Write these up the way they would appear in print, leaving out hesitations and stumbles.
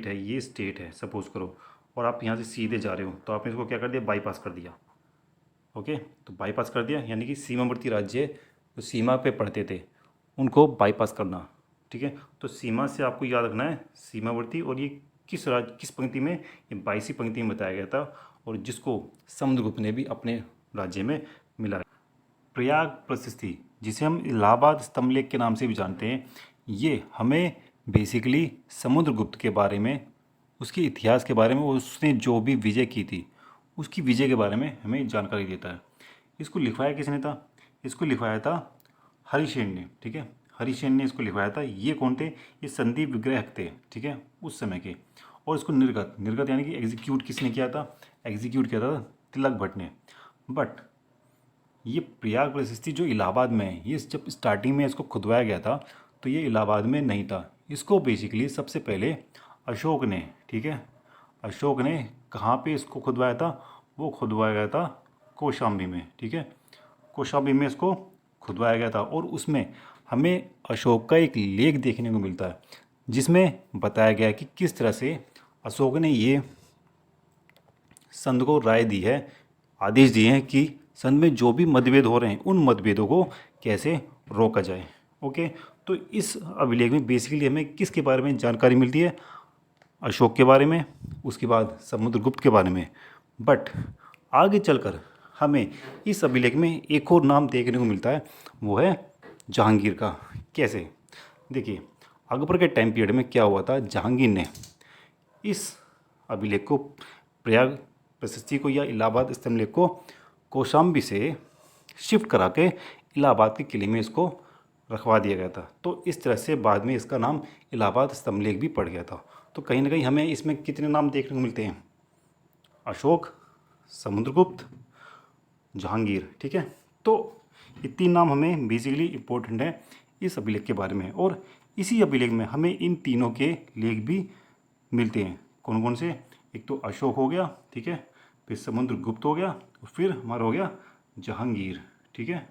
State है, ये state है सपोज़ करो, और आप यहाँ से सीधे जा रहे हो, तो आपने इसको क्या कर दिया, बाईपास कर दिया। ओके, तो बाईपास कर दिया यानी कि सीमावर्ती राज्य जो सीमा पे पड़ते थे उनको बाईपास करना। ठीक है, तो सीमा से आपको याद रखना है सीमावर्ती, और ये किस पंक्ति में, ये 22वीं पंक्ति में बताया गया था, और जिसको समुद्रगुप्त ने भी अपने राज्य में मिला। प्रयाग प्रशस्ति, जिसे हम इलाहाबाद स्तंभलेख के नाम से भी जानते हैं, ये हमें बेसिकली समुद्रगुप्त के बारे में, उसके इतिहास के बारे में, उसने जो भी विजय की थी उसकी विजय के बारे में हमें जानकारी देता है। इसको लिखवाया किसने था, इसको लिखवाया था हरिसेन ने। ठीक है, हरिसेन ने इसको लिखवाया था। ये कौन थे, ये संदीप विग्रहक थे। ठीक है, उस समय के। और इसको निर्गत यानी कि एग्जीक्यूट किसने किया था, एग्जीक्यूट किया था तिलक भट्ट ने। बट ये प्रयाग प्रशस्ति जो इलाहाबाद में है, ये जब स्टार्टिंग में इसको खुदवाया गया था तो ये इलाहाबाद में नहीं था। इसको बेसिकली सबसे पहले अशोक ने, ठीक है, अशोक ने कहाँ पे इसको खुदवाया था, वो खुदवाया गया था कौशाम्बी में। ठीक है, कौशाम्बी में इसको खुदवाया गया था, और उसमें हमें अशोक का एक लेख देखने को मिलता है जिसमें बताया गया है कि किस तरह से अशोक ने ये संत को राय दी है, आदेश दिए हैं कि संत में जो भी मतभेद हो रहे हैं उन मतभेदों को कैसे रोका जाए। ओके, तो इस अभिलेख में बेसिकली हमें किसके बारे में जानकारी मिलती है, अशोक के बारे में, उसके बाद समुद्रगुप्त के बारे में। बट आगे चलकर हमें इस अभिलेख में एक और नाम देखने को मिलता है, वो है जहांगीर का। कैसे, देखिए अकबर के टाइम पीरियड में क्या हुआ था, जहांगीर ने इस अभिलेख को, प्रयाग प्रशस्ति को या इलाहाबाद स्तंभलेख को कौशाम्बी से शिफ्ट करा के इलाहाबाद के किले में इसको रखवा दिया गया था। तो इस तरह से बाद में इसका नाम इलाहाबाद स्तंभलेख भी पड़ गया था। तो कहीं ना कहीं हमें इसमें कितने नाम देखने को मिलते हैं, अशोक, समुद्रगुप्त, जहांगीर। ठीक है, तो ये 3 नाम हमें बेसिकली इम्पोर्टेंट है इस अभिलेख के बारे में। और इसी अभिलेख में हमें इन तीनों के लेख भी मिलते हैं। कौन कौन से, एक तो अशोक हो गया, ठीक है, फिर समुद्रगुप्त हो गया, और फिर हमारा हो गया जहांगीर। ठीक है,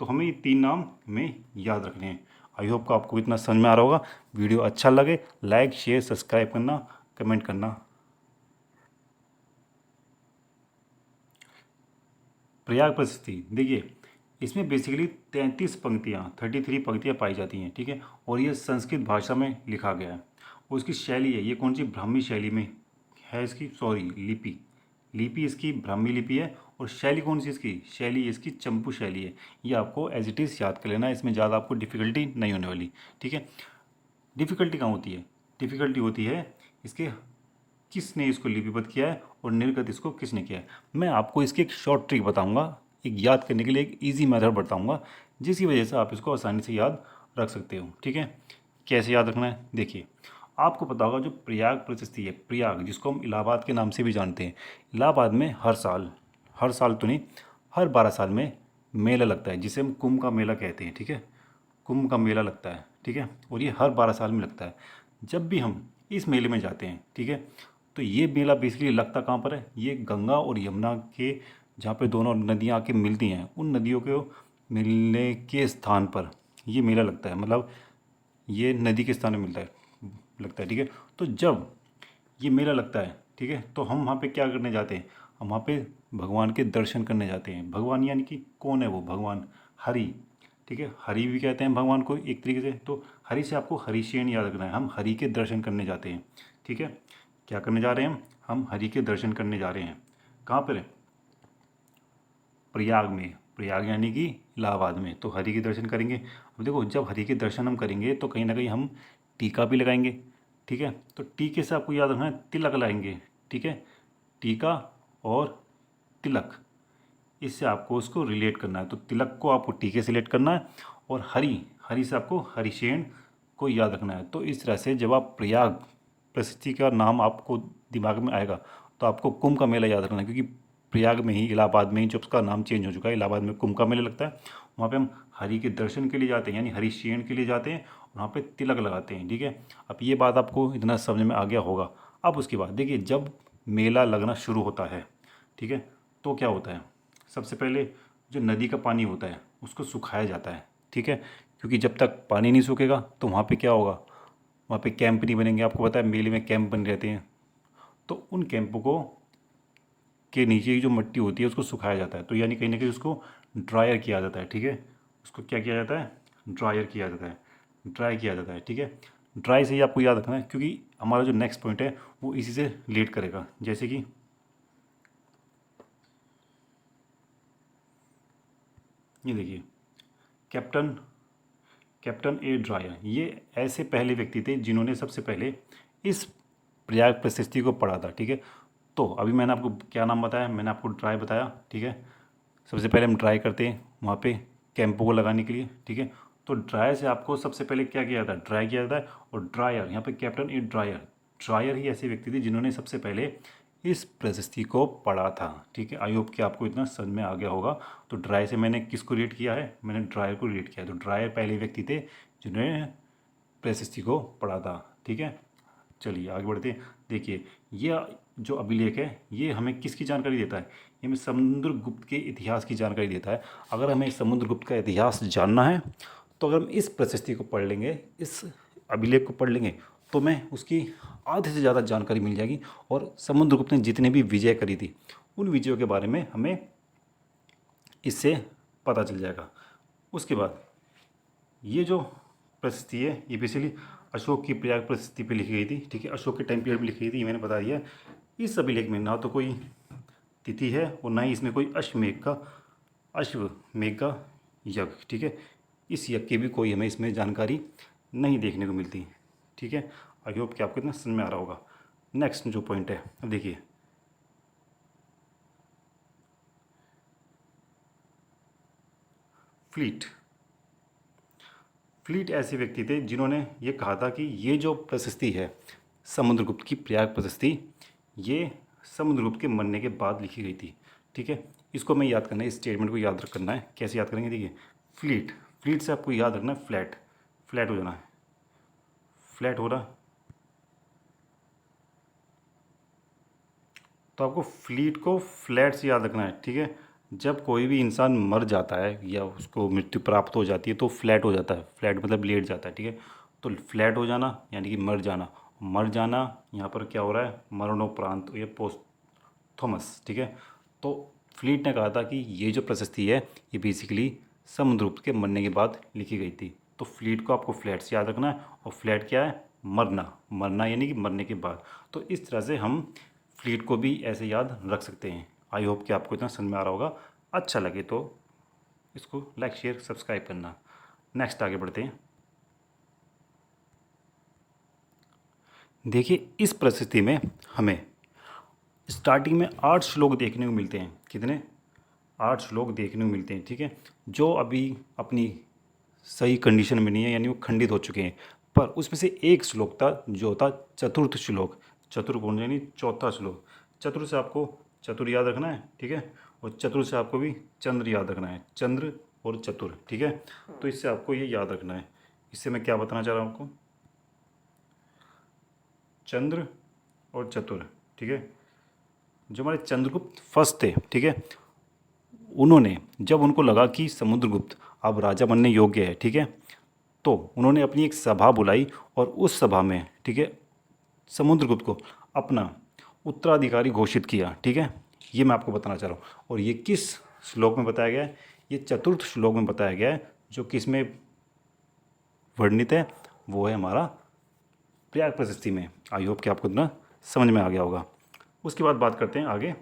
तो हमें ये 3 नाम हमें याद रखने हैं। आई होप को आपको इतना समझ में आ रहा होगा। वीडियो अच्छा लगे लाइक शेयर सब्सक्राइब करना, कमेंट करना। प्रयाग प्रशस्ति, देखिए इसमें बेसिकली 33 पंक्तियाँ पाई जाती हैं। ठीक है, और ये संस्कृत भाषा में लिखा गया है। और इसकी शैली है, ये कौन सी, ब्राह्मी शैली में है इसकी, लिपि, लिपि इसकी ब्राह्मी लिपि है। और शैली कौन सी इसकी, शैली इसकी चंपू शैली है। ये आपको एज इट इज़ याद कर लेना है, इसमें ज़्यादा आपको डिफ़िकल्टी नहीं होने वाली। ठीक है, डिफ़िकल्टी कहाँ होती है, डिफ़िकल्टी होती है इसके किसने इसको लिपिबद्ध किया है और निर्गत इसको किसने किया है। मैं आपको इसकी एक शॉर्ट ट्रिक बताऊंगा, एक याद करने के लिए एक इजी मेथड बताऊंगा, जिसकी वजह से आप इसको आसानी से याद रख सकते हो। ठीक है, कैसे याद रखना है, देखिए आपको पता होगा जो प्रयाग प्रशस्ति है, प्रयाग जिसको हम इलाहाबाद के नाम से भी जानते हैं, इलाहाबाद में हर साल तो नहीं, हर 12 साल में मेला लगता है जिसे हम कुंभ का मेला कहते हैं। ठीक है, कुंभ का मेला लगता है। ठीक है, और ये हर 12 साल में लगता है। जब भी हम इस मेले में जाते हैं, ठीक है, तो ये मेला बेसिकली लगता कहाँ पर है, ये गंगा और यमुना के, जहाँ पे दोनों नदियाँ आके मिलती हैं, उन नदियों के मिलने के स्थान पर ये मेला लगता है। मतलब ये नदी के स्थान में लगता है। ठीक है, तो जब ये मेला लगता है, ठीक है, तो हम वहाँ पे क्या करने जाते हैं, हम वहाँ पे भगवान के दर्शन करने जाते हैं। भगवान यानी कि कौन है वो, भगवान हरि। ठीक है, हरि भी कहते हैं भगवान को एक तरीके से। तो हरि से आपको हरिशेन याद रखना है, हम हरि के दर्शन करने जाते हैं। ठीक है, क्या करने जा रहे हैं हम हरि के दर्शन करने जा रहे हैं। कहाँ पर, प्रयाग में, प्रयाग यानी कि इलाहाबाद में। तो हरि के दर्शन करेंगे। अब देखो जब हरि के दर्शन हम करेंगे तो कहीं ना कहीं हम टीका भी लगाएंगे। ठीक है, तो टीके से आपको याद रखना है तिलक लगाएंगे। ठीक है, टीका और तिलक, इससे आपको उसको रिलेट करना है। तो तिलक को आपको टीके से रिलेट करना है, और हरि, हरि से आपको हरिशेन को याद रखना है। तो इस तरह से जब आप प्रयाग प्रशस्ति का नाम आपको दिमाग में आएगा तो आपको कुंभ का मेला याद रखना है, क्योंकि प्रयाग में ही, इलाहाबाद में ही जब उसका नाम चेंज हो चुका है, इलाहाबाद में कुंभ का मेला लगता है। वहाँ पे हम हरि के दर्शन के लिए जाते हैं, यानी हरिशेन के लिए जाते हैं, और वहाँ पे तिलक लगाते हैं। ठीक है, अब ये बात आपको इतना समझ में आ गया होगा। अब उसके बाद देखिए जब मेला लगना शुरू होता है, ठीक है, तो क्या होता है, सबसे पहले जो नदी का पानी होता है उसको सुखाया जाता है। ठीक है, क्योंकि जब तक पानी नहीं सूखेगा तो वहाँ पे क्या होगा, वहाँ पे कैंप नहीं बनेंगे। आपको पता है मेले में कैंप बन रहते हैं, तो उन कैंपों को के नीचे की जो मिट्टी होती है उसको सुखाया जाता है। तो यानी कहीं ना कहीं उसको ड्रायर किया जाता है, ठीक है। उसको क्या किया जाता है, ड्रायर किया जाता है, ड्राई किया जाता है, ठीक है। ड्राई से ही आपको याद रखना है, क्योंकि हमारा जो नेक्स्ट पॉइंट है वो इसी से रिलेट करेगा। जैसे कि ये देखिए, कैप्टन कैप्टन ए ड्रायर, ये ऐसे पहले व्यक्ति थे जिन्होंने सबसे पहले इस प्रयाग प्रशस्ति को पढ़ा था, ठीक है। तो अभी मैंने आपको क्या नाम बताया, मैंने आपको ड्राई बताया, ठीक है। सबसे पहले हम ड्राई करते हैं वहाँ पे कैंपों को लगाने के लिए, ठीक है। तो ड्राई से आपको सबसे पहले क्या किया जाता है, ड्राई किया जाता है। और ड्रायर, यहाँ पे कैप्टन ए ड्रायर, ड्रायर ही ऐसे व्यक्ति थे जिन्होंने सबसे पहले इस प्रशस्ति को पढ़ा था, ठीक है। आई होप कि आपको इतना समझ में आ गया होगा। तो ड्राई से मैंने किसको रीड किया है, मैंने ड्रायर को रीड किया है। तो ड्रायर पहले व्यक्ति थे जिन्होंने प्रशस्ति को पढ़ा था, ठीक है। चलिए आगे बढ़ते हैं। देखिए, ये जो अभिलेख है ये हमें किसकी जानकारी देता है, ये हमें समुद्रगुप्त के इतिहास की जानकारी देता है। अगर हमें समुद्रगुप्त का इतिहास जानना है तो अगर हम इस प्रशस्ति को पढ़ लेंगे, इस अभिलेख को पढ़ लेंगे, तो हमें उसकी आधे से ज़्यादा जानकारी मिल जाएगी। और समुद्रगुप्त ने जितने भी विजय करी थी उन विजयों के बारे में हमें इससे पता चल जाएगा। उसके बाद ये जो प्रशस्ति है ये बेसिकली अशोक की प्रयाग प्रशस्ति पे लिखी गई थी, ठीक है। अशोक के टाइम पीरियड में लिखी गई थी, ये मैंने बता दिया। इस अभिलेख में ना तो कोई तिथि है और ना ही इसमें कोई अश्वमेध का यज्ञ, ठीक है। इस यज्ञ की भी कोई हमें इसमें जानकारी नहीं देखने को मिलती, ठीक है। आई होप कि आपको इतना समझ में आ रहा होगा। नेक्स्ट जो पॉइंट है, अब देखिए, फ्लीट फ्लीट ऐसे व्यक्ति थे जिन्होंने ये कहा था कि ये जो प्रशस्ति है समुद्रगुप्त की प्रयाग प्रशस्ति, ये समुद्रगुप्त के मरने के बाद लिखी गई थी, ठीक है। इसको हमें याद करना है, इस स्टेटमेंट को याद करना है। कैसे याद करेंगे, देखिए, फ्लीट फ्लीट से आपको याद रखना है फ्लैट, फ्लैट हो जाना है, फ्लैट हो रहा। तो आपको फ्लीट को फ्लैट से याद रखना है, ठीक है। जब कोई भी इंसान मर जाता है या उसको मृत्यु प्राप्त हो जाती है तो फ्लैट हो जाता है, फ्लैट मतलब लेट जाता है, ठीक है। तो फ्लैट हो जाना यानी कि मर जाना, मर जाना यहाँ पर क्या हो रहा है, मरणोपरांत, ये पोस्ट थॉमस, ठीक है। तो फ्लीट ने कहा था कि ये जो प्रशस्ति है ये बेसिकली समुद्रगुप्त के मरने के बाद लिखी गई थी। तो फ्लीट को आपको फ्लैट से याद रखना है। और फ्लैट क्या है, मरना, मरना यानी कि मरने के बाद। तो इस तरह से हम फ्लीट को भी ऐसे याद रख सकते हैं। आई होप कि आपको इतना समझ में आ रहा होगा। अच्छा लगे तो इसको लाइक शेयर सब्सक्राइब करना। नेक्स्ट आगे बढ़ते हैं। देखिए, इस प्रशस्ति में हमें स्टार्टिंग में 8 श्लोक देखने को मिलते हैं। कितने, 8 श्लोक देखने को मिलते हैं, ठीक है। जो अभी अपनी सही कंडीशन में नहीं है, यानी वो खंडित हो चुके हैं। पर उसमें से एक श्लोक था जो था चतुर्थ श्लोक, चतुर्कोण यानी चौथा श्लोक। चतुर से आपको चतुर याद रखना है, ठीक है। और चतुर से आपको भी चंद्र याद रखना है, चंद्र और चतुर, ठीक है। तो इससे आपको ये याद रखना है। इससे मैं क्या बताना चाह रहा हूँ आपको, चंद्र और चतुर, ठीक है। जो हमारे चंद्रगुप्त फर्स्ट थे, ठीक है, उन्होंने जब उनको लगा कि समुद्रगुप्त अब राजा बनने योग्य है, ठीक है, तो उन्होंने अपनी एक सभा बुलाई और उस सभा में, ठीक है, समुद्रगुप्त को अपना उत्तराधिकारी घोषित किया, ठीक है। ये मैं आपको बताना चाह रहा हूँ। और ये किस श्लोक में बताया गया है, ये चतुर्थ श्लोक में बताया गया है। जो किस में वर्णित है, वो है हमारा प्रयाग प्रशस्ति में। आई होप कि आपको इतना समझ में आ गया होगा। उसके बाद बात करते हैं आगे,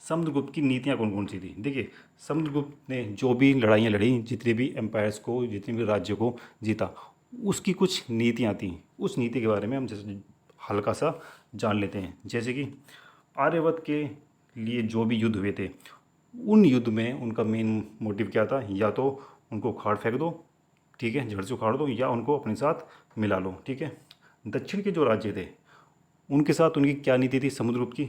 समुद्रगुप्त की नीतियाँ कौन कौन सी थी। देखिए, समुद्रगुप्त ने जो भी लड़ाइयाँ लड़ी, जितने भी एम्पायर्स को, जितने भी राज्यों को जीता, उसकी कुछ नीतियाँ थी। उस नीति के बारे में हम जैसे हल्का सा जान लेते हैं। जैसे कि आर्यवत के लिए जो भी युद्ध हुए थे, उन युद्ध में उनका मेन मोटिव क्या था, या तो उनको उखाड़ फेंक दो, ठीक है, जड़ से उखाड़ दो, या उनको अपने साथ मिला लो, ठीक है। दक्षिण के जो राज्य थे उनके साथ उनकी क्या नीति थी समुद्रगुप्त की,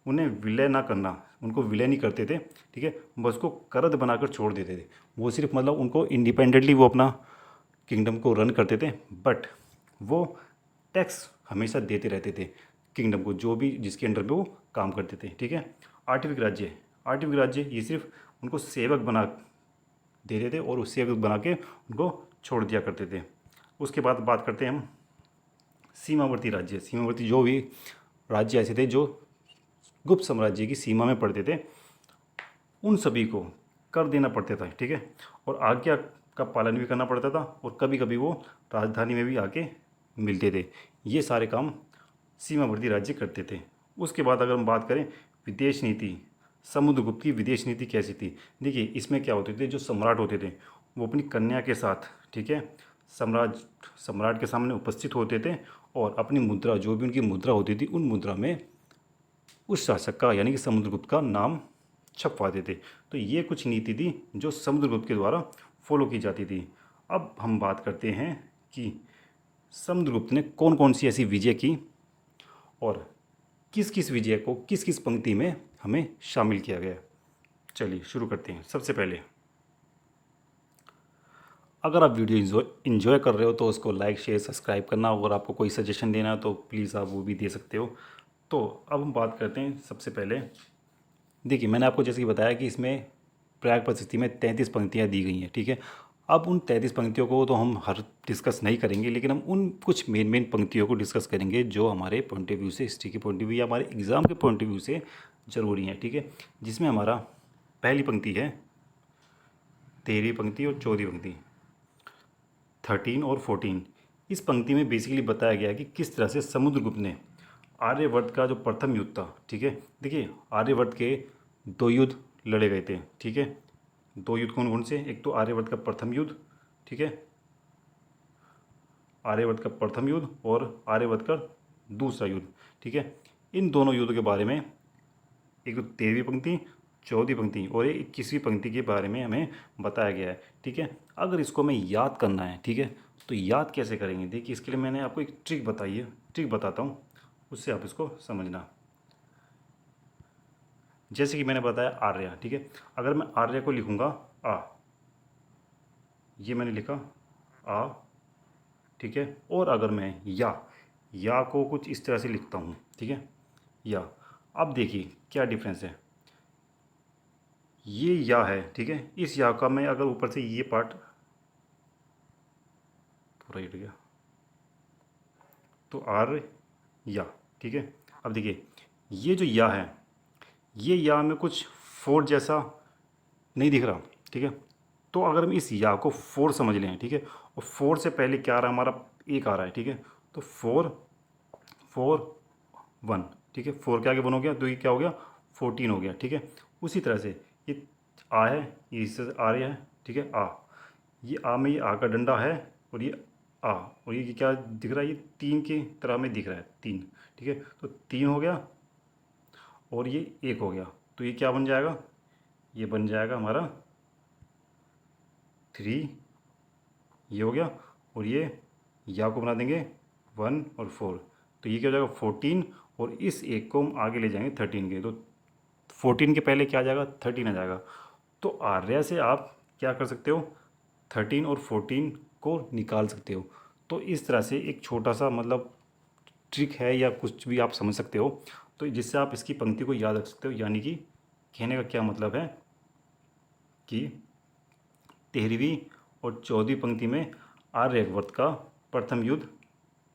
उन्हें विलय ना करना, उनको विलय नहीं करते थे, ठीक है, बस उसको करद बनाकर छोड़ देते थे। वो सिर्फ मतलब उनको इंडिपेंडेंटली वो अपना किंगडम को रन करते थे, बट वो टैक्स हमेशा देते रहते थे किंगडम को, जो भी जिसके अंडर पे वो काम करते थे, ठीक है। आर्टिविक राज्य ये सिर्फ उनको सेवक बना देते थे और उस सेवक बना के उनको छोड़ दिया करते थे। उसके बाद बात करते हैं हम सीमावर्ती राज्य, सीमावर्ती जो भी राज्य ऐसे थे जो गुप्त साम्राज्य की सीमा में पड़ते थे, उन सभी को कर देना पड़ता था, ठीक है। और आज्ञा का पालन भी करना पड़ता था, और कभी कभी वो राजधानी में भी आके मिलते थे। ये सारे काम सीमावर्ती राज्य करते थे। उसके बाद अगर हम बात करें विदेश नीति, समुद्रगुप्त की विदेश नीति कैसी थी? देखिए, इसमें क्या होते थे, जो सम्राट होते थे वो अपनी कन्या के साथ, ठीक है, सम्राट के सामने उपस्थित होते थे, और अपनी मुद्रा, जो भी उनकी मुद्रा होती थी, उन मुद्रा में उस शासक का यानी कि समुद्रगुप्त का नाम छपवाते थे। तो ये कुछ नीति थी जो समुद्रगुप्त के द्वारा फॉलो की जाती थी। अब हम बात करते हैं कि समुद्रगुप्त ने कौन कौन सी ऐसी विजय की, और किस किस विजय को किस किस पंक्ति में हमें शामिल किया गया। चलिए शुरू करते हैं। सबसे पहले, अगर आप वीडियो इन्जॉय कर रहे हो तो उसको लाइक शेयर सब्सक्राइब करना, और आपको कोई सजेशन देना है तो प्लीज़ आप वो भी दे सकते हो। तो अब हम बात करते हैं। सबसे पहले देखिए, मैंने आपको जैसे कि बताया कि इसमें प्रयाग परिस्थिति में 33 पंक्तियाँ दी गई हैं, ठीक है। अब उन 33 पंक्तियों को तो हम हर डिस्कस नहीं करेंगे, लेकिन हम उन कुछ मेन पंक्तियों को डिस्कस करेंगे जो हमारे पॉइंट ऑफ व्यू से, हिस्ट्री के पॉइंट ऑफ व्यू या हमारे एग्ज़ाम के पॉइंट ऑफ व्यू से ज़रूरी है, ठीक है। जिसमें हमारा पहली पंक्ति है 13वीं पंक्ति और 14वीं पंक्ति, 13 और 14। इस पंक्ति में बेसिकली बताया गया है कि किस तरह से समुद्रगुप्त ने आर्यवर्त का जो प्रथम युद्ध था, ठीक है। देखिए, आर्यवर्त के 2 युद्ध लड़े गए थे, ठीक है। 2 युद्ध कौन कौन से? एक तो आर्यवर्त का प्रथम युद्ध, ठीक है, आर्यवर्त का प्रथम युद्ध और आर्यवर्त का दूसरा युद्ध, ठीक है। इन दोनों युद्धों के बारे में, एक तो 13वीं पंक्ति, 14वीं पंक्ति और 21वीं पंक्ति के बारे में हमें बताया गया है, ठीक है। अगर इसको हमें याद करना है, ठीक है, तो याद कैसे करेंगे? देखिए, इसके लिए मैंने आपको एक ट्रिक बताई है, ट्रिक बताता हूँ, उससे आप इसको समझना। जैसे कि मैंने बताया आर्य, ठीक है। अगर मैं आर्य को लिखूँगा आ, ये मैंने लिखा आ, ठीक है। और अगर मैं या को कुछ इस तरह से लिखता हूँ, ठीक है, या। अब देखिए क्या डिफरेंस है। ये या है, ठीक है। इस या का मैं अगर ऊपर से ये पार्ट थोड़ा हिट गया तो आर या, ठीक है। अब देखिए, ये जो या है, ये या में कुछ फोर जैसा नहीं दिख रहा, ठीक है। तो अगर हम इस या को फोर समझ लें, ठीक है, और फोर से पहले क्या आ रहा है हमारा? एक आ रहा है, ठीक है। तो 4 4 1, ठीक है। 4 के आगे 1 हो गया तो ये क्या हो गया? 14 हो गया, ठीक है। उसी तरह से ये आ है, ये इससे आ रहा है, ठीक है, आ। ये आ में ये आ का डंडा है, और ये आ, और ये क्या दिख रहा है? ये 3 की तरह में दिख रहा है, 3, ठीक है। तो 3 हो गया और ये 1 हो गया, तो ये क्या बन जाएगा? ये बन जाएगा हमारा 3, ये हो गया। और ये या को बना देंगे 1 और 4, तो ये क्या हो जाएगा? 14, और इस एक को हम आगे ले जाएंगे 13 के, तो 14 के पहले क्या आ जाएगा? 13 आ जाएगा। तो आर्या से आप क्या कर सकते हो? 13 और 14 को निकाल सकते हो। तो इस तरह से एक छोटा सा मतलब ट्रिक है, या कुछ भी आप समझ सकते हो, तो जिससे आप इसकी पंक्ति को याद रख सकते हो। यानी कि कहने का क्या मतलब है कि 13वीं और 14वीं पंक्ति में आर्यवर्त का प्रथम युद्ध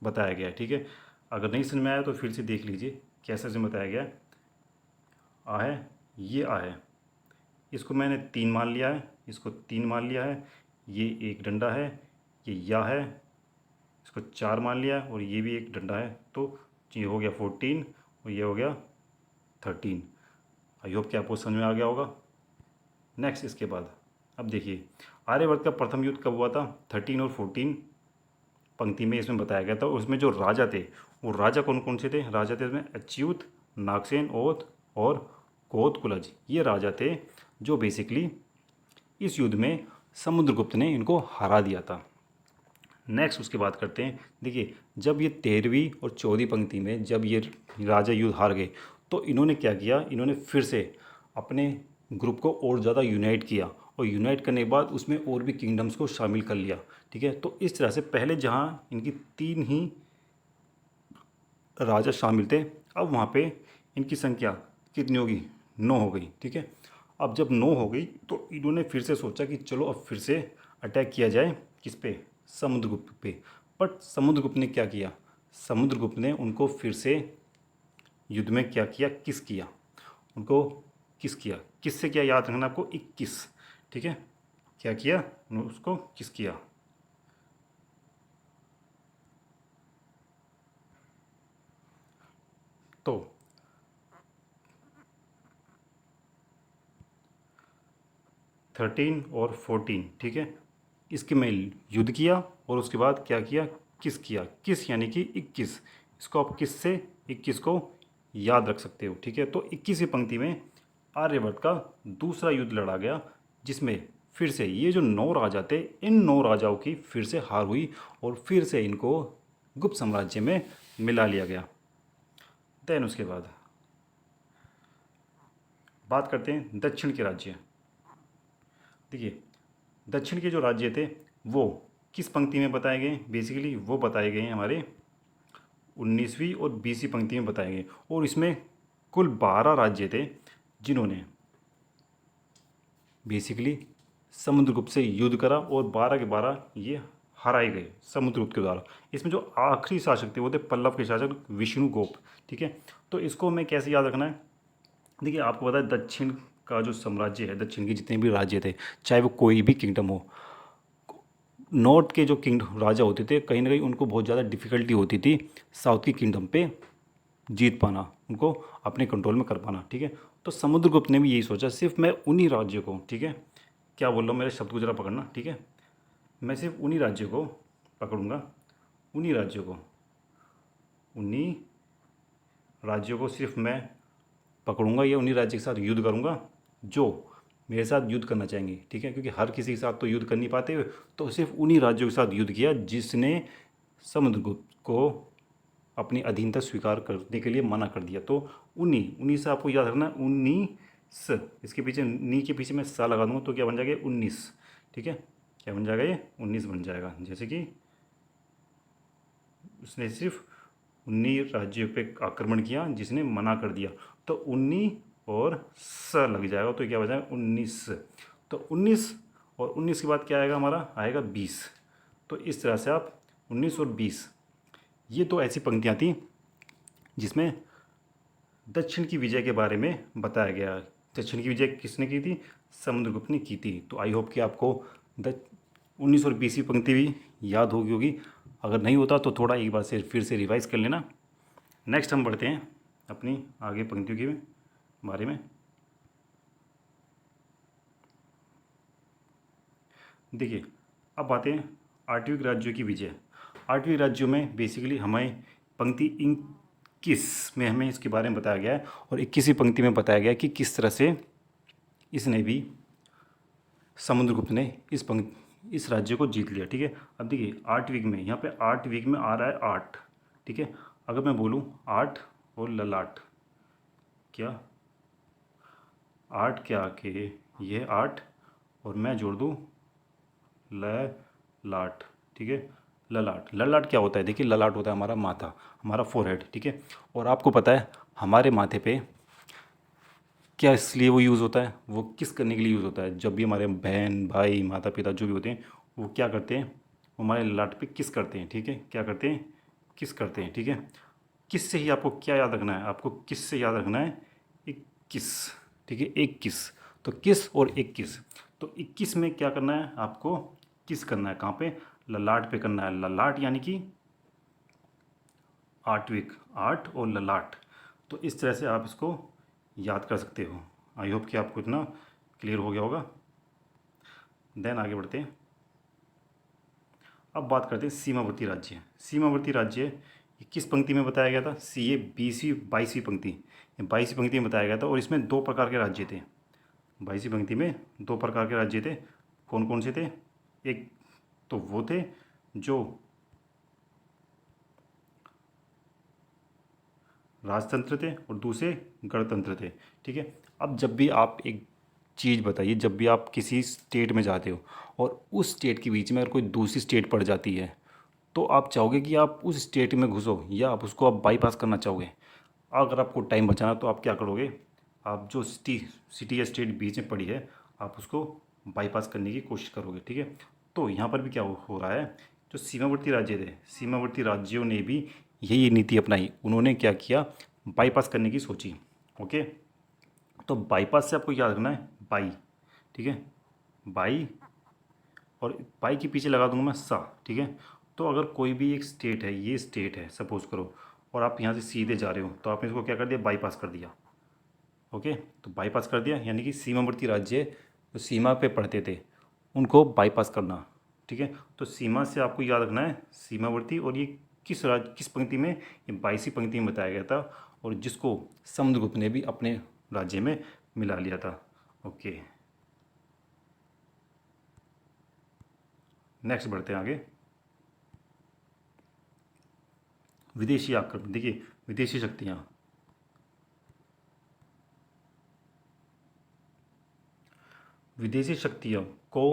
बताया गया है, ठीक है। अगर नहीं समझ में आया तो फिर से देख लीजिए कैसे से बताया गया है। आ है, ये आ है, इसको मैंने 3 मान लिया है, इसको 3 मान लिया है, ये एक डंडा है, ये या है, इसको 4 मान लिया है, और ये भी एक डंडा है। तो ये हो गया 14 और ये हो गया 13। आई होप कि आपको समझ में आ गया होगा। नेक्स्ट, इसके बाद अब देखिए, आर्यवर्त का प्रथम युद्ध कब हुआ था? 13 और 14 पंक्ति में इसमें बताया गया था। और उसमें जो राजा थे, वो राजा कौन कौन से थे? राजा थे इसमें अच्युत, नागसेन, ओत और कोतकुलज। ये राजा थे जो बेसिकली इस युद्ध में समुद्रगुप्त ने इनको हरा दिया था। नेक्स्ट उसकी बात करते हैं। देखिए, जब ये 13वीं और 14वीं पंक्ति में जब ये राजा युद्ध हार गए, तो इन्होंने क्या किया? इन्होंने फिर से अपने ग्रुप को और ज़्यादा यूनाइट किया, और यूनाइट करने के बाद उसमें और भी किंगडम्स को शामिल कर लिया, ठीक है। तो इस तरह से पहले जहाँ इनकी 3 ही राजा शामिल थे, अब वहाँ पे इनकी संख्या कितनी होगी? 9 हो गई, ठीक है। अब जब 9 हो गई तो इन्होंने फिर से सोचा कि चलो अब फिर से अटैक किया जाए, किस पे? समुद्रगुप्त पे। बट समुद्रगुप्त ने क्या किया? समुद्रगुप्त ने उनको फिर से युद्ध में क्या किया, किस किया, उनको किस किया, किस से किया याद रखना आपको, 21, ठीक है, क्या किया, उसको किस किया। तो 13 और 14, ठीक है, इसके में युद्ध किया और उसके बाद क्या किया, किस किया, किस यानी कि 21, इसको आप किस से 21 को याद रख सकते हो, ठीक है। तो 21वीं पंक्ति में आर्यवर्त का दूसरा युद्ध लड़ा गया, जिसमें फिर से ये जो 9 राजा थे, इन 9 राजाओं की फिर से हार हुई और फिर से इनको गुप्त साम्राज्य में मिला लिया गया। देन उसके बाद बात करते हैं दक्षिण के राज्य। देखिए, दक्षिण के जो राज्य थे वो किस पंक्ति में बताए गए, बेसिकली वो बताए गए हैं हमारे 19वीं और 20वीं पंक्ति में बताए गए, और इसमें कुल 12 राज्य थे जिन्होंने बेसिकली समुद्रगुप्त से युद्ध करा और 12 के 12 ये हराए गए समुद्रगुप्त के द्वारा। इसमें जो आखिरी शासक थे वो थे पल्लव के शासक विष्णुगुप्त, ठीक है। तो इसको हमें कैसे याद रखना है, देखिए आपको पता है दक्षिण का जो साम्राज्य है, दक्षिण के जितने भी राज्य थे, चाहे वो कोई भी किंगडम हो, नॉर्थ के जो किंग राजा होते थे कहीं ना कहीं उनको बहुत ज़्यादा डिफ़िकल्टी होती थी साउथ की किंगडम पे जीत पाना, उनको अपने कंट्रोल में कर पाना, ठीक है। तो समुद्रगुप्त ने भी यही सोचा, सिर्फ मैं उन्हीं राज्यों को, ठीक है, क्या बोल रहा हूँ मेरे शब्द को जरा पकड़ना, ठीक है, मैं सिर्फ उन्हीं राज्यों को पकड़ूंगा, उन्हीं राज्यों को, उन्हीं राज्यों को सिर्फ मैं पकड़ूंगा या उन्हीं राज्य के साथ युद्ध करूंगा जो मेरे साथ युद्ध करना चाहेंगे, ठीक है, क्योंकि हर किसी के साथ तो युद्ध कर नहीं पाते हुए, तो सिर्फ उन्हीं राज्यों के साथ युद्ध किया जिसने समुद्रगुप्त को अपनी अधीनता स्वीकार करने के लिए मना कर दिया। तो उन्हीं उन्हीं से आपको याद रखना, 19, इसके पीछे नी के पीछे मैं सा लगा दूंगा तो क्या बन जाएगा 19, ठीक है, क्या बन जाएगा ये 19 बन जाएगा। जैसे कि उसने सिर्फ 19 राज्यों पे आक्रमण किया जिसने मना कर दिया, तो 19 और स लग जाएगा तो क्या बचा 19। तो 19 और 19 के बाद क्या आएगा हमारा, आएगा 20। तो इस तरह से आप 19 और 20, ये तो ऐसी पंक्तियाँ थी जिसमें दक्षिण की विजय के बारे में बताया गया। दक्षिण की विजय किसने की थी, समुद्रगुप्त ने की थी। तो आई होप कि आपको 19 और 20वीं पंक्ति भी याद होगी, अगर नहीं होता तो थोड़ा एक बार से फिर से रिवाइज कर लेना। नेक्स्ट हम बढ़ते हैं अपनी आगे पंक्तियों के बारे में। देखिए, अब आते हैं 8वीं राज्यों की विजय। 8वीं राज्यों में बेसिकली हमें पंक्ति 21 में हमें इसके बारे में बताया गया है और 21वीं पंक्ति में बताया गया है कि किस तरह से इसने भी समुद्रगुप्त ने इस राज्य को जीत लिया, ठीक है। अब देखिए 8 वीक में, यहाँ पे 8 वीक में आ रहा है 8, ठीक है। अगर मैं बोलूँ 8 और ललाट, क्या 8 क्या के ये 8 और मैं जोड़ दूँ ललाट, ठीक है। ललाट, ललाट क्या होता है, देखिए ललाट होता है हमारा माथा, हमारा फोरहेड, ठीक है। और आपको पता है हमारे माथे पे क्या इसलिए वो यूज़ होता है, वो किस करने के लिए यूज़ होता है, जब भी हमारे बहन भाई माता पिता जो भी होते हैं वो क्या करते हैं, वो हमारे ललाट पे किस करते हैं, ठीक है, क्या करते हैं, किस करते हैं, ठीक है। किस से ही आपको क्या याद रखना है, आपको किस से याद रखना है, 21, ठीक है, 21। तो किस और 21, तो 21 में क्या करना है आपको, किस करना है, कहाँ पे, ललाट पे करना है। ललाट यानी कि 8 वीक, 8 और ललाट। तो इस तरह से आप इसको याद कर सकते हो। आई होप कि आपको इतना क्लियर हो गया होगा। देन आगे बढ़ते हैं। अब बात करते हैं सीमावर्ती राज्य। सीमावर्ती राज्य ये किस पंक्ति में बताया गया था, सी ए 20वीं 22वीं पंक्ति, ये 22वीं पंक्ति में बताया गया था और इसमें 2 प्रकार के राज्य थे। 22वीं पंक्ति में 2 प्रकार के राज्य थे, कौन कौन से थे, एक तो वो थे जो राजतंत्र थे और दूसरे गणतंत्र थे, ठीक है। अब जब भी आप एक चीज़ बताइए, जब भी आप किसी स्टेट में जाते हो और उस स्टेट के बीच में अगर कोई दूसरी स्टेट पड़ जाती है तो आप चाहोगे कि आप उस स्टेट में घुसो या आप उसको आप बाईपास करना चाहोगे। अगर आपको टाइम बचाना तो आप क्या करोगे, आप जो सिटी या स्टेट बीच में पड़ी है आप उसको बाईपास करने की कोशिश करोगे, ठीक है। तो यहाँ पर भी क्या हो रहा है, जो सीमावर्ती राज्य थे, सीमावर्ती राज्यों ने भी यही नीति अपनाई। उन्होंने क्या किया, बाईपास करने की सोची। ओके, तो बाईपास से आपको याद रखना है बाई, ठीक है, बाई, और बाई के पीछे लगा दूंगा मैं सा, ठीक है। तो अगर कोई भी एक स्टेट है, ये स्टेट है सपोज करो, और आप यहाँ से सीधे जा रहे हो, तो आपने इसको क्या कर दिया, बाईपास कर दिया। ओके, तो बाईपास कर दिया यानी कि सीमावर्ती राज्य जो सीमा पे पड़ते थे उनको बाईपास करना, ठीक है। तो सीमा से आपको याद रखना है सीमावर्ती, और ये किस राज्य किस पंक्ति में, ये 22वीं पंक्ति में बताया गया था, और जिसको समुद्रगुप्त ने भी अपने राज्य में मिला लिया था। ओके, नेक्स्ट बढ़ते हैं आगे। विदेशी आक्रमण, देखिए विदेशी शक्तियाँ, विदेशी शक्तियों को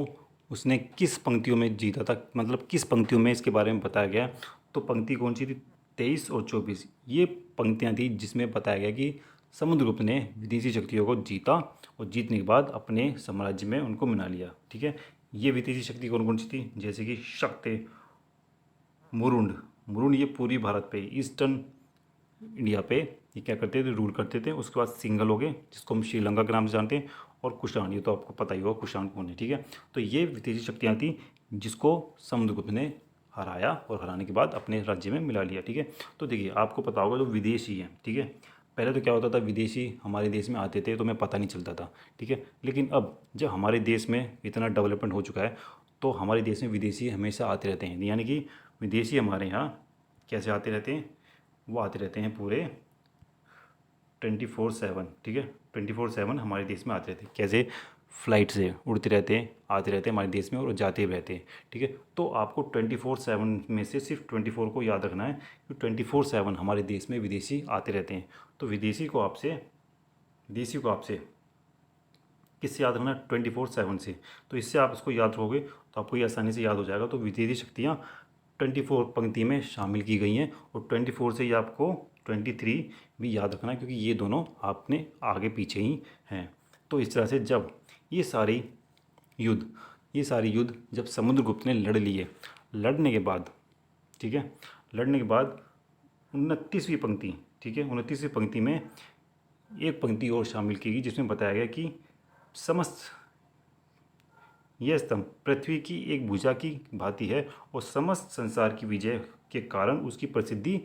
उसने किस पंक्तियों में जीता था, मतलब किस पंक्तियों में इसके बारे में बताया गया। तो पंक्ति कौन सी थी, 23 और 24, ये पंक्तियाँ थी जिसमें बताया गया कि समुद्रगुप्त ने विदेशी शक्तियों को जीता, और जीतने के बाद अपने साम्राज्य में उनको मना लिया, ठीक है। ये विदेशी शक्ति कौन कौन सी थी, जैसे कि शक्ति, मुरुंड, मुरुंड ये पूरी भारत पे, ईस्टर्न इंडिया पे ये क्या करते थे, रूल करते थे। उसके बाद सिंघल हो गए, जिसको हम श्रीलंका के नाम से जानते हैं, और कुषाण, ये तो आपको पता ही होगा कुषाण कौन है, ठीक है। तो ये विदेशी शक्तियाँ थी जिसको समुद्रगुप्त ने हराया, और हराने के बाद अपने राज्य में मिला लिया, ठीक है। तो देखिए आपको पता होगा जो विदेशी हैं, ठीक है, पहले तो क्या होता था, विदेशी हमारे देश में आते थे तो हमें पता नहीं चलता था, ठीक है। लेकिन अब जब हमारे देश में इतना डेवलपमेंट हो चुका है, तो हमारे देश में विदेशी हमेशा आते रहते हैं, यानी कि विदेशी हमारे यहाँ कैसे आते रहते हैं, वो आते रहते हैं पूरे 24/7, ठीक है, 24/7 हमारे देश में आते रहते हैं। कैसे, फ्लाइट से उड़ते रहते हैं, आते रहते हैं हमारे देश में, और जाते भी रहते हैं, ठीक है। तो आपको 24/7 में से सिर्फ 24 को याद रखना है कि 24/7 हमारे देश में विदेशी आते रहते हैं। तो विदेशी को आपसे किससे याद रखना है, 24/7 से। तो इससे आप इसको याद रखोगे तो आपको ये आसानी से याद हो जाएगा। तो विदेशी शक्तियाँ 24 पंक्ति में शामिल की गई हैं, और 24 से ये आपको 23 भी याद रखना है, क्योंकि ये दोनों आपने आगे पीछे ही हैं। तो इस तरह से जब ये सारी युद्ध जब समुद्रगुप्त ने लड़ लिए, लड़ने के बाद, ठीक है, लड़ने के बाद 29वीं पंक्ति, ठीक है, 29वीं पंक्ति में एक पंक्ति और शामिल की गई, जिसमें बताया गया कि समस्त यह स्तंभ पृथ्वी की एक भुजा की भांति है, और समस्त संसार की विजय के कारण उसकी प्रसिद्धि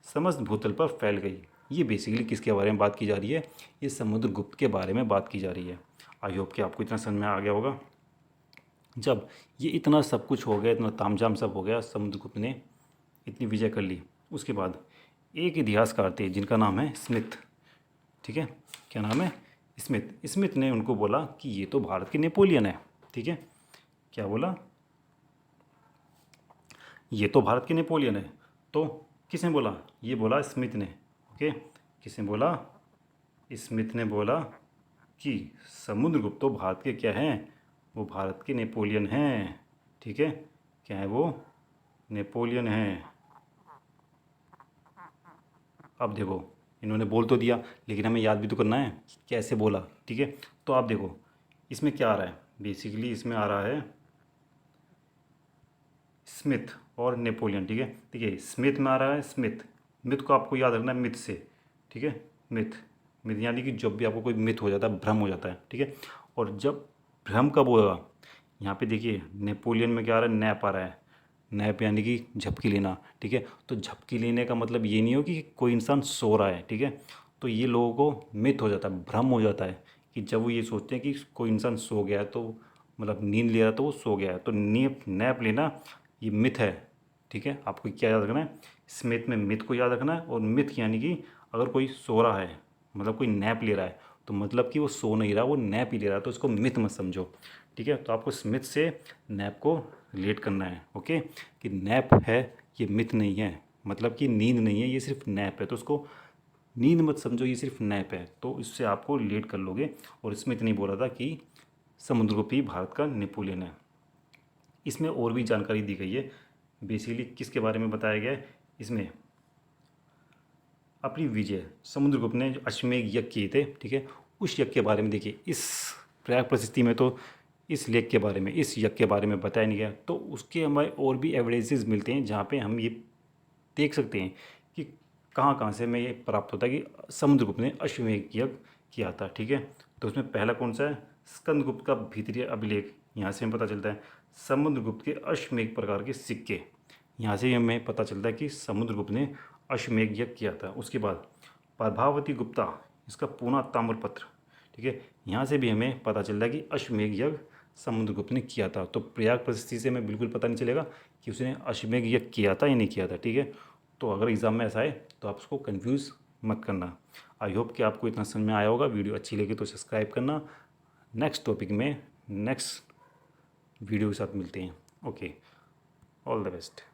समस्त भूतल पर फैल गई। ये बेसिकली किसके बारे में बात की जा रही है, ये समुद्रगुप्त के बारे में बात की जा रही है। आई होप कि आपको इतना समझ में आ गया होगा। जब ये इतना सब कुछ हो गया, इतना तामझाम सब हो गया, समुद्रगुप्त ने इतनी विजय कर ली, उसके बाद एक इतिहासकार थे जिनका नाम है स्मिथ, ठीक है, क्या नाम है, स्मिथ ने उनको बोला कि ये तो भारत के नेपोलियन है, ठीक है। क्या बोला, ये तो भारत के नेपोलियन है। तो किसने बोला, ये बोला स्मिथ ने। ओके, किसने बोला, स्मिथ ने बोला कि समुद्रगुप्त तो भारत के क्या हैं, वो भारत के नेपोलियन हैं, ठीक है। क्या है वो, नेपोलियन हैं। अब देखो इन्होंने बोल तो दिया, लेकिन हमें याद भी तो करना है कैसे बोला, ठीक है। तो आप देखो इसमें क्या आ रहा है, बेसिकली इसमें आ रहा है स्मिथ और नेपोलियन, ठीक है। देखिए स्मिथ में आ रहा है स्मिथ, मिथ को आपको याद रखना है मिथ से, ठीक है। मिथ, मिथ यानी कि जब भी आपको कोई मिथ हो जाता है, भ्रम हो जाता है, ठीक है। और जब भ्रम कब होगा, यहाँ पे देखिए नेपोलियन में क्या आ रहा है, नैप आ रहा है, नैप यानी कि झपकी लेना, ठीक है। तो झपकी लेने का मतलब ये नहीं हो कि कोई इंसान सो रहा है, ठीक है। तो ये लोगों को मिथ हो जाता है, भ्रम हो जाता है, कि जब वो ये सोचते हैं कि कोई इंसान सो गया है, तो मतलब नींद ले रहा है तो वो सो गया है, तो नैप नैप लेना ये मिथ है, ठीक है। आपको क्या याद रखना है, स्मिथ में मिथ को याद रखना है। और मिथ यानी कि अगर कोई सो रहा है, मतलब कोई नैप ले रहा है, तो मतलब कि वो सो नहीं रहा, वो नैप ही ले रहा है, तो इसको मिथ मत समझो, ठीक है। तो आपको स्मिथ से नैप को रिलेट करना है, ओके, कि नैप है ये मिथ नहीं है, मतलब कि नींद नहीं है, ये सिर्फ नैप है, तो उसको नींद मत समझो, ये सिर्फ नैप है। तो इससे आपको रिलेट कर लोगे। और स्मिथ नहीं बोला था कि समुद्रगुप्त ही भारत का नेपोलियन है। इसमें और भी जानकारी दी गई है, बेसिकली किसके बारे में बताया गया है इसमें, अपनी विजय समुद्रगुप्त ने जो अश्वमेध यज्ञ किए थे, ठीक है, उस यज्ञ के बारे में देखिए इस प्रयाग प्रशस्ति में तो इस लेख के बारे में, इस यज्ञ के बारे में बताया नहीं गया। तो उसके हमें और भी एविडेंसेस मिलते हैं जहाँ पे हम ये देख सकते हैं कि कहाँ कहाँ से हमें ये प्राप्त होता है कि समुद्रगुप्त ने अश्वमेध यज्ञ किया था। ठीक है, तो उसमें पहला कौन सा है, स्कंदगुप्त का भीतरीय अभिलेख, यहाँ से हमें पता चलता है। समुद्रगुप्त के अश्वमेध प्रकार के सिक्के, यहाँ से हमें पता चलता है कि समुद्रगुप्त ने अश्वमेध यज्ञ किया था। उसके बाद प्रभावती गुप्ता, इसका पूना ताम्रपत्र। ठीक है, यहाँ से भी हमें पता चलता है कि अश्वमेध यज्ञ समुद्रगुप्त ने किया था। तो प्रयाग प्रशस्ति से हमें बिल्कुल पता नहीं चलेगा कि उसने अश्वमेध यज्ञ किया था या नहीं किया था। ठीक है, तो अगर एग्ज़ाम में ऐसा है तो आप उसको कन्फ्यूज़ मत करना। आई होप कि आपको इतना समझ में आया होगा। वीडियो अच्छी लगी तो सब्सक्राइब करना। नेक्स्ट टॉपिक में नेक्स्ट वीडियो के साथ मिलते हैं। Okay, all the best.